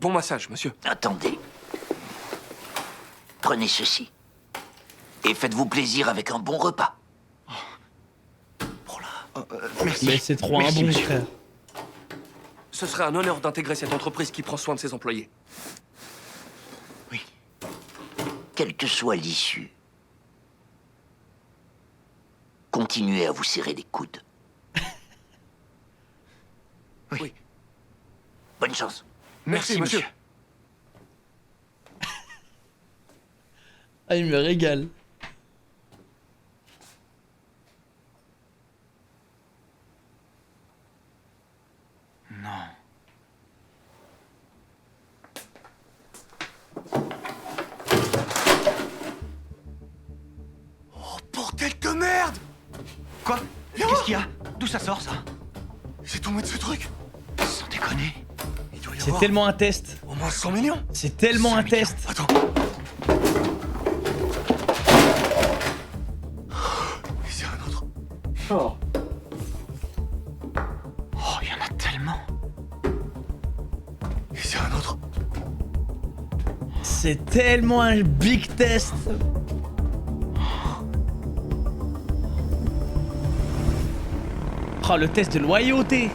bon massage, monsieur. Attendez. Prenez ceci. Et faites-vous plaisir avec un bon repas. Merci. Mais c'est trop Merci, un bon, monsieur. frère. Ce serait un honneur d'intégrer cette entreprise qui prend soin de ses employés. Quelle que soit l'issue, continuez à vous serrer les coudes. Oui. Bonne chance. Merci, monsieur. Ah, il me régale. Non. Oh, bordel de merde! Quoi? Qu'est-ce qu'il y a? D'où ça sort, ça? C'est tombé de ce truc? Sans déconner. Il doit y C'est avoir tellement un test. au moins 100 millions. C'est tellement un test. Attends. Et c'est un autre. Oh, il y en a tellement. Et c'est un autre. C'est tellement un big test. Oh, le test de loyauté.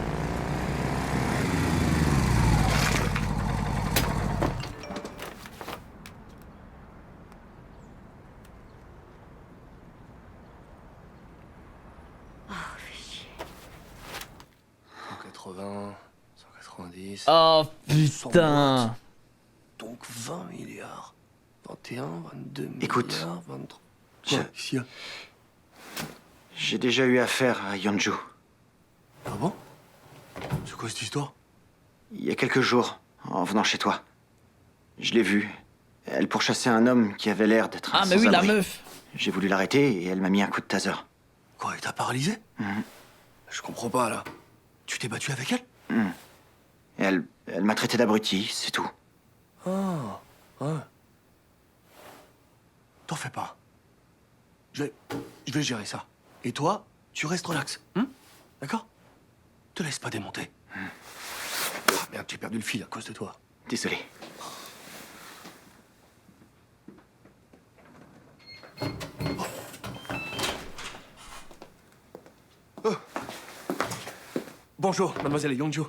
Oh, 180, 190. Oh putain. Donc 20 milliards. 21, 22 Écoute, milliards, 23. je- Quoi, qu'est-ce qu'il y a? J'ai déjà eu affaire à Yeonju. Ah bon? C'est quoi cette histoire? Il y a quelques jours, en venant chez toi. Je l'ai vue. Elle pourchassait un homme qui avait l'air d'être un Ah, mais oui, la sans-abri. meuf. J'ai voulu l'arrêter et elle m'a mis un coup de taser. Quoi, elle t'a paralysé? Je comprends pas, là. Tu t'es battu avec elle? Et elle m'a traité d'abruti, c'est tout. Ah, ouais. T'en fais pas. Je vais gérer ça. Et toi, tu restes relax, d'accord? Te laisse pas démonter. Ah merde, j'ai perdu le fil à cause de toi. Désolé. Bonjour, mademoiselle Yeonju.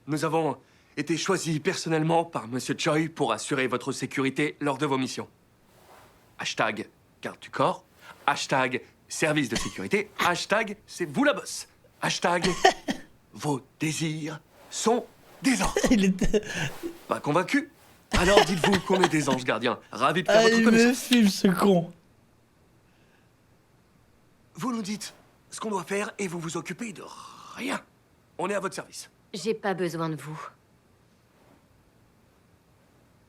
Nous avons été choisis personnellement par Monsieur Choi pour assurer votre sécurité lors de vos missions. Hashtag garde du corps. Hashtag service de sécurité. Hashtag c'est vous la bosse. Hashtag vos désirs sont des ordres. Pas convaincu? Alors dites-vous qu'on est des anges gardiens. Ravis de faire Ah, votre il me connaissance. filme ce con. Vous nous dites ce qu'on doit faire et vous vous occupez de rien. On est à votre service. J'ai pas besoin de vous.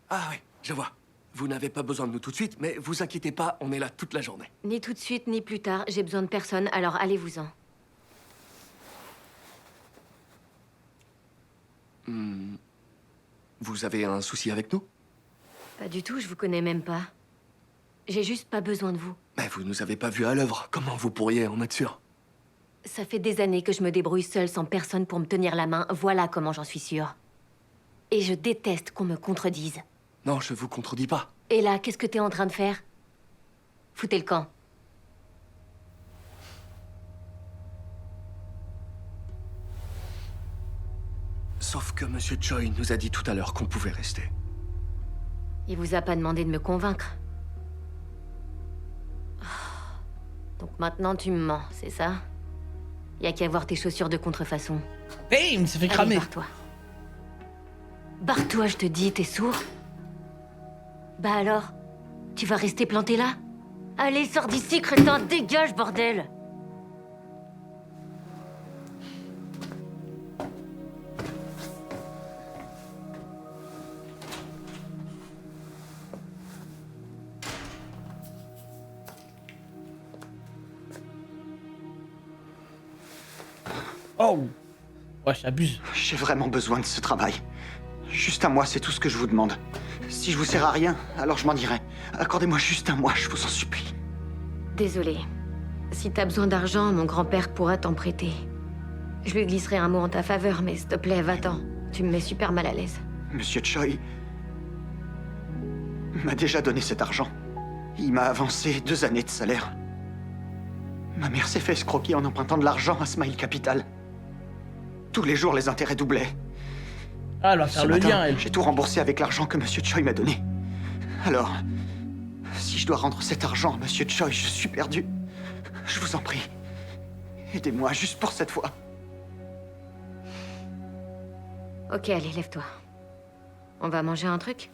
Ah oui, je vois. Vous n'avez pas besoin de nous tout de suite, mais vous inquiétez pas, on est là toute la journée. Ni tout de suite, ni plus tard. J'ai besoin de personne, alors allez-vous-en. Vous avez un souci avec nous? Pas du tout, je vous connais même pas. J'ai juste pas besoin de vous. Mais vous nous avez pas vus à l'œuvre. Comment vous pourriez en être sûr? Ça fait des années que je me débrouille seule sans personne pour me tenir la main. Voilà comment j'en suis sûre. Et je déteste qu'on me contredise. Non, je vous contredis pas. Et là, qu'est-ce que t'es en train de faire? Foutez le camp. que Monsieur Choi nous a dit tout à l'heure qu'on pouvait rester. Il vous a pas demandé de me convaincre. Donc maintenant tu me mens, c'est ça? Y a qu'à voir tes chaussures de contrefaçon. Hey, il me s'est fait cramer. Barre-toi. Barre-toi, je te dis, t'es sourd? Bah alors? Tu vas rester planté là? Allez, sors d'ici, crétin, dégage, bordel! Oh! Ouais, j'abuse. J'ai vraiment besoin de ce travail. Juste un mois, c'est tout ce que je vous demande. Si je vous sers à rien, alors je m'en irai. Accordez-moi juste un mois, je vous en supplie. Désolé. Si t'as besoin d'argent, mon grand-père pourra t'en prêter. Je lui glisserai un mot en ta faveur, mais s'il te plaît, va-t'en. Tu me mets super mal à l'aise. Monsieur Choi m'a déjà donné cet argent. Il m'a avancé 2 années de salaire. Ma mère s'est fait escroquer en empruntant de l'argent à Smile Capital. Tous les jours, les intérêts doublaient. Ah, elle va faire Ce le matin, lien, elle. j'ai tout remboursé avec l'argent que Monsieur Choi m'a donné. Alors, si je dois rendre cet argent à Monsieur Choi, je suis perdu. Je vous en prie, aidez-moi juste pour cette fois. Ok, allez, lève-toi. On va manger un truc?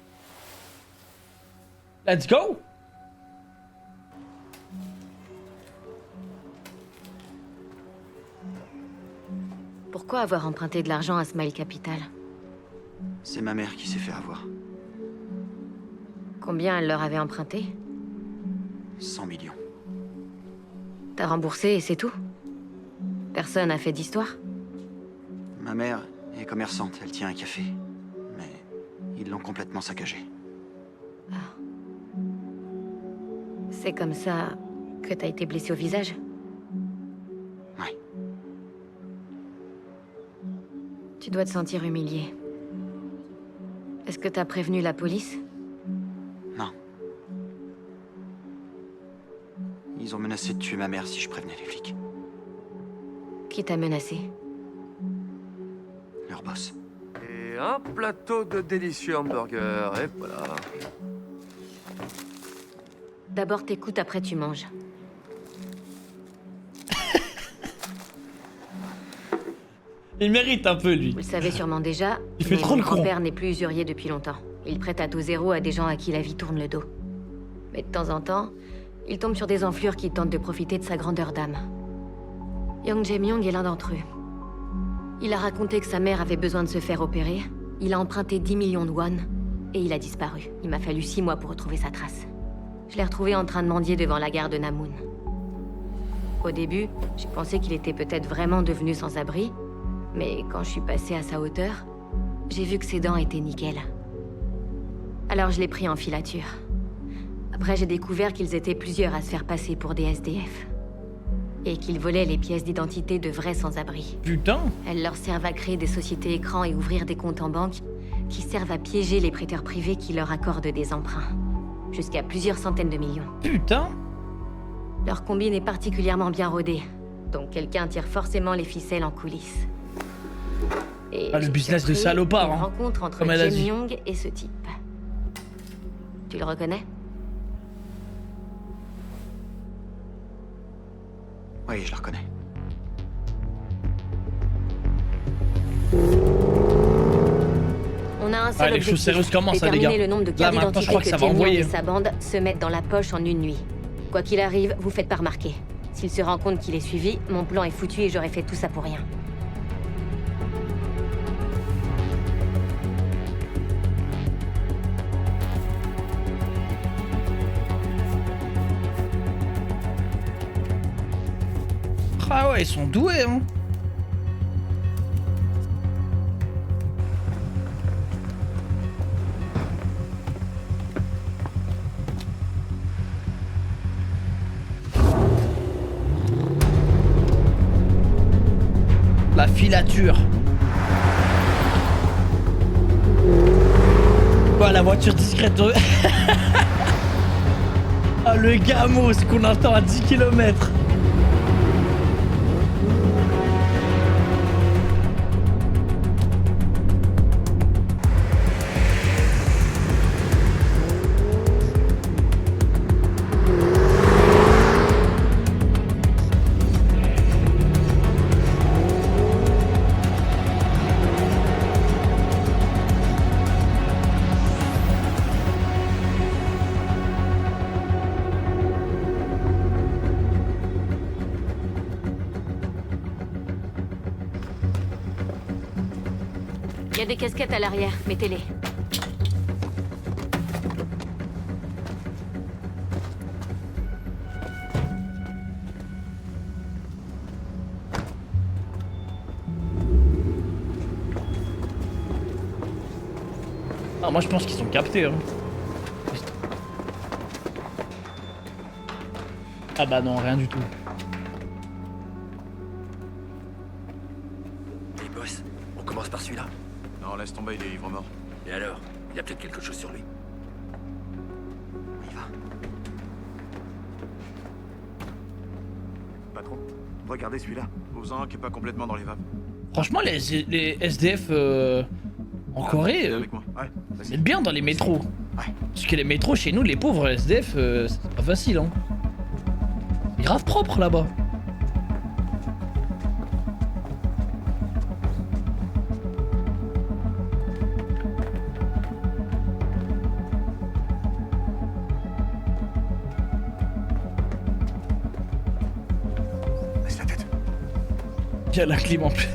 Let's go! Pourquoi avoir emprunté de l'argent à Smile Capital? C'est ma mère qui s'est fait avoir. Combien elle leur avait emprunté? 100 millions. T'as remboursé et c'est tout? Personne n'a fait d'histoire? Ma mère est commerçante, elle tient un café. Mais ils l'ont complètement saccagé. C'est comme ça que t'as été blessé au visage? Ouais. Tu dois te sentir humilié. Est-ce que t'as prévenu la police? Non. Ils ont menacé de tuer ma mère si je prévenais les flics. Qui t'a menacé? Leur boss. Et un plateau de délicieux hamburgers, et voilà. D'abord t'écoutes, après tu manges. Il mérite un peu, lui. Vous le savez sûrement déjà, Il fait mais trop mon le con. grand-père n'est plus usurier depuis longtemps. Il prête à taux zéro à des gens à qui la vie tourne le dos. Mais de temps en temps, il tombe sur des enflures qui tentent de profiter de sa grandeur d'âme. Young Jae-myung est l'un d'entre eux. Il a raconté que sa mère avait besoin de se faire opérer. Il a emprunté 10 millions de won et il a disparu. Il m'a fallu 6 mois pour retrouver sa trace. Je l'ai retrouvé en train de mendier devant la gare de Namun. Au début, j'ai pensé qu'il était peut-être vraiment devenu sans-abri, mais quand je suis passée à sa hauteur, j'ai vu que ses dents étaient nickel. Alors je l'ai pris en filature. Après, j'ai découvert qu'ils étaient plusieurs à se faire passer pour des SDF. Et qu'ils volaient les pièces d'identité de vrais sans-abri. Putain! Elles leur servent à créer des sociétés écrans et ouvrir des comptes en banque qui servent à piéger les prêteurs privés qui leur accordent des emprunts. Jusqu'à plusieurs centaines de millions. Putain! Leur combine est particulièrement bien rodée, donc quelqu'un tire forcément les ficelles en coulisses. Et Ah, le business de salopard, une hein. rencontre entre Comme elle a dit. Jae-myung et ce type. Tu le reconnais? Oui, je la reconnais. On a un seul Ah, les choses objectif, sérieuses commencent, hein, les déterminer gars. le nombre de Là, cartes maintenant, je d'identité crois que que ça va Jae-myung envoyer. et sa bande se mettent dans la poche en une nuit. Quoi qu'il arrive, vous faites pas remarquer. S'il se rend compte qu'il est suivi, mon plan est foutu et j'aurais fait tout ça pour rien. Ah ouais, ils sont doués, hein. La filature. Quoi, la voiture discrète de... Ah, le gamos qu'on entend à 10 km. des casquettes à l'arrière, mettez-les. Ah, moi je pense qu'ils sont captés. Hein. Ah bah non, rien du tout. Hey boss, on commence par celui-là. Non, laisse tomber, il est ivre mort. Et alors? Il y a peut-être quelque chose sur lui. On y va. Patron, regardez celui-là. Vous-en qui est pas complètement dans les vapes. Franchement, les SDF en Corée, Avec moi. Ouais, c'est bien dans les métros. Parce que les métros chez nous, les pauvres SDF, c'est pas facile. Hein. C'est grave propre là-bas. Laisse la tête. Il y a la clim en plus.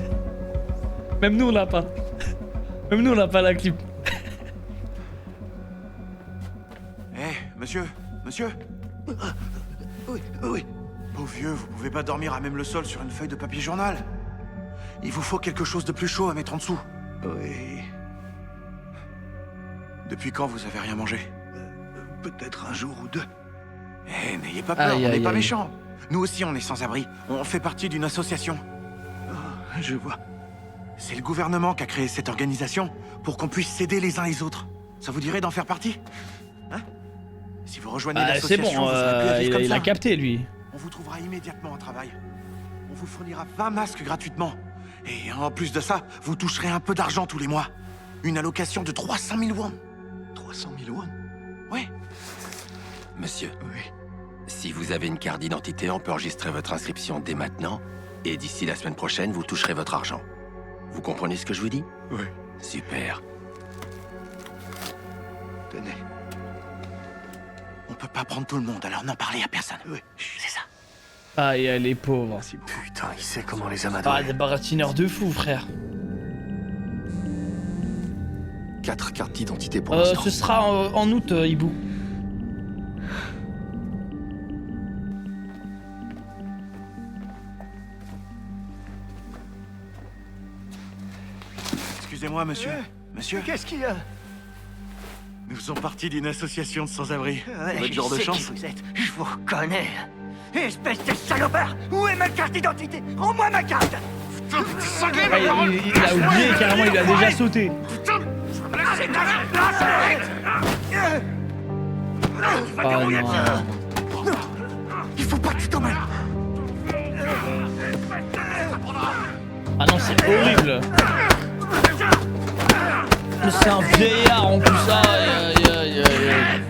Même nous on l'a pas. Même nous on n'a pas la clim. Monsieur, monsieur. Oui, oui. Pauvre vieux, vous pouvez pas dormir à même le sol sur une feuille de papier journal. Il vous faut quelque chose de plus chaud à mettre en dessous. Oui. Depuis quand vous avez rien mangé? Peut-être un jour ou deux. Eh, n'ayez pas peur, on n'est pas méchants. Nous aussi, on est sans-abri. On fait partie d'une association. Oh, je vois. C'est le gouvernement qui a créé cette organisation pour qu'on puisse s'aider les uns les autres. Ça vous dirait d'en faire partie? Hein? Si vous rejoignez c'est l'association, bon, vous serez plus à vivre comme il ça. a capté lui. On vous trouvera immédiatement un travail. On vous fournira 20 masques gratuitement. Et en plus de ça, vous toucherez un peu d'argent tous les mois. Une allocation de 300 000 won. 300 000 won? Oui. Monsieur, si vous avez une carte d'identité, on peut enregistrer votre inscription dès maintenant. Et d'ici la semaine prochaine, vous toucherez votre argent. Vous comprenez ce que je vous dis? Oui. Super. Tenez. On peut pas prendre tout le monde, alors n'en parlez à personne. Oui, c'est ça. Ah, et les pauvres. Putain, il sait comment les Ah, amadouer. des baratineurs de fous, frère. 4 cartes d'identité pour l'instant. Ce sera en août, Hibou. Excusez-moi, monsieur. Monsieur? Qu'est-ce qu'il y a? Nous faisons partie d'une association de sans-abri. Votre genre de Je sais chance. qui vous êtes. Je vous reconnais. Espèce de salopard! Où est ma carte d'identité? Rends-moi ma carte! Putain, mais t'es cinglé, Ah, il a oublié, carrément, il a déjà sauté. Putain! Lâchez ta Ah non. Il faut pas que tu t'emmènes! Ah non, c'est horrible. Mais c'est un vieillard en plus, aïe aïe aïe aïe.